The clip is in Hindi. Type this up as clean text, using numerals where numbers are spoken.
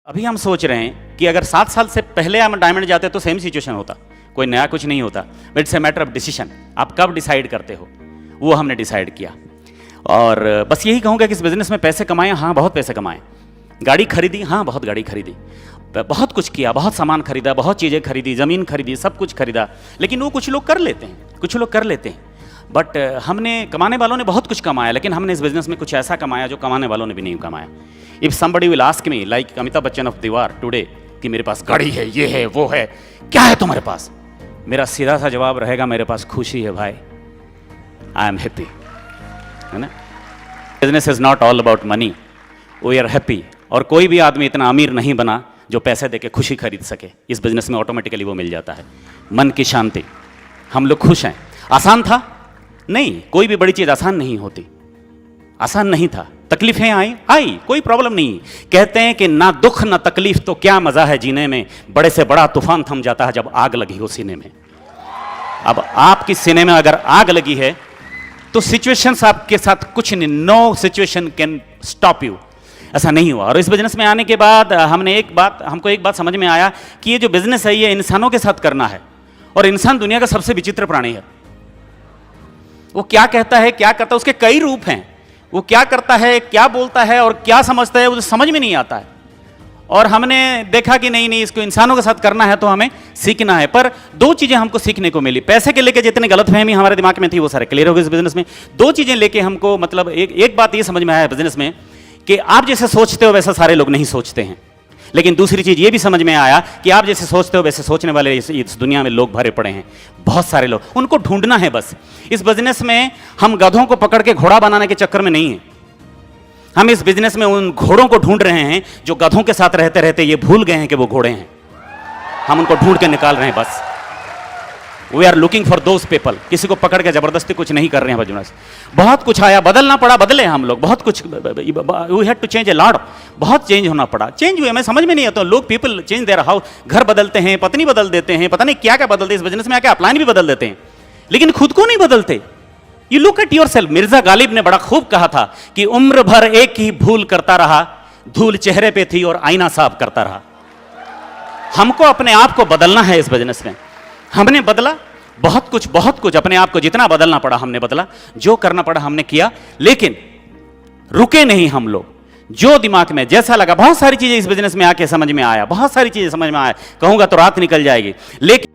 अभी हम सोच रहे हैं कि अगर 7 साल से पहले हम डायमंड जाते तो सेम सिचुएशन होता, कोई नया कुछ नहीं होता। But it's a matter of decision, आप कब डिसाइड करते हो, वो हमने डिसाइड किया। और बस यही कहूँगा कि इस बिज़नेस में पैसे कमाए, हाँ बहुत पैसे कमाए। गाड़ी खरीदी, हाँ बहुत गाड़ी खरीदी, बहुत कुछ किया, बहुत सामान खरीदा, बहुत चीज़ें खरीदी, ज़मीन खरीदी, सब कुछ खरीदा। लेकिन वो कुछ लोग कर लेते हैं, कुछ लोग कर लेते हैं। बट हमने, कमाने वालों ने बहुत कुछ कमाया, लेकिन हमने इस बिज़नेस में कुछ ऐसा कमाया जो कमाने वालों ने भी नहीं कमाया। If somebody will ask me like Amitabh Bachchan of दीवार टुडे कि मेरे पास गाड़ी है, ये है, वो है, क्या है तुम्हारे पास, मेरा सीधा सा जवाब रहेगा मेरे पास खुशी है भाई, आई एम हैप्पी, है ना। Business is not all about money, we are happy. और कोई भी आदमी इतना अमीर नहीं बना जो पैसे देके खुशी खरीद सके। इस बिजनेस में ऑटोमेटिकली वो मिल जाता है, मन की शांति। हम लोग खुश हैं। आसान था नहीं, कोई भी बड़ी चीज आसान नहीं होती, आसान नहीं था। तकलीफें आई, कोई प्रॉब्लम नहीं। कहते हैं कि ना दुख ना तकलीफ तो क्या मजा है जीने में, बड़े से बड़ा तूफान थम जाता है जब आग लगी हो सीने में। अब आपकी सीने में अगर आग लगी है तो सिचुएशंस आपके साथ कुछ नहीं, know situation can stop you. ऐसा नहीं हुआ। और इस बिजनेस में आने के बाद हमको एक बात समझ में आया कि ये जो बिजनेस है ये इंसानों के साथ करना है, और इंसान दुनिया का सबसे विचित्र प्राणी है। वो क्या कहता है, क्या करता है, उसके कई रूप हैं। वो क्या करता है, क्या बोलता है और क्या समझता है, वो तो समझ में नहीं आता है। और हमने देखा कि नहीं, इसको इंसानों के साथ करना है तो हमें सीखना है। पर दो चीजें हमको सीखने को मिली। पैसे के लेके जितनी गलतफहमी हमारे दिमाग में थी वो सारे क्लियर हो गए इस बिजनेस में। दो चीजें लेके हमको, मतलब एक बात ये समझ में आया बिजनेस में कि आप जैसे सोचते हो वैसा सारे लोग नहीं सोचते हैं। लेकिन दूसरी चीज ये भी समझ में आया कि आप जैसे सोचते हो वैसे सोचने वाले इस दुनिया में लोग भरे पड़े हैं, बहुत सारे लोग। उनको ढूंढना है बस। इस बिजनेस में हम गधों को पकड़ के घोड़ा बनाने के चक्कर में नहीं है। हम इस बिजनेस में उन घोड़ों को ढूंढ रहे हैं जो गधों के साथ रहते रहते ये भूल गए हैं कि वो घोड़े हैं। हम उनको ढूंढ के निकाल रहे हैं बस। We are looking for those people. किसी को पकड़ के जबरदस्ती कुछ नहीं कर रहे हैं बिजनेस। बहुत कुछ आया, बदलना पड़ा, बदले हम लोग बहुत कुछ। We had to change a lot, बहुत चेंज होना पड़ा। चेंज हुए, हमें समझ में नहीं आता। लोग पीपल चेंज देयर हाउस, घर बदलते हैं, पत्नी बदल देते हैं, पता नहीं क्या क्या बदलते हैं। इस बिजनेस में आके अपलाइन भी बदल देते हैं, लेकिन खुद को नहीं बदलते। You look at your self. Mirza Ghalib ने बड़ा खूब कहा था कि उम्र भर एक ही भूल करता रहा, धूल चेहरे पे थी और आईना साफ करता रहा। हमको अपने आप को बदलना है इस बिजनेस में। हमने बदला बहुत कुछ अपने आप को जितना बदलना पड़ा हमने बदला, जो करना पड़ा हमने किया, लेकिन रुके नहीं हम लोग। जो दिमाग में जैसा लगा, बहुत सारी चीजें इस बिजनेस में आके समझ में आया, बहुत सारी चीजें समझ में आया, कहूंगा तो रात निकल जाएगी। लेकिन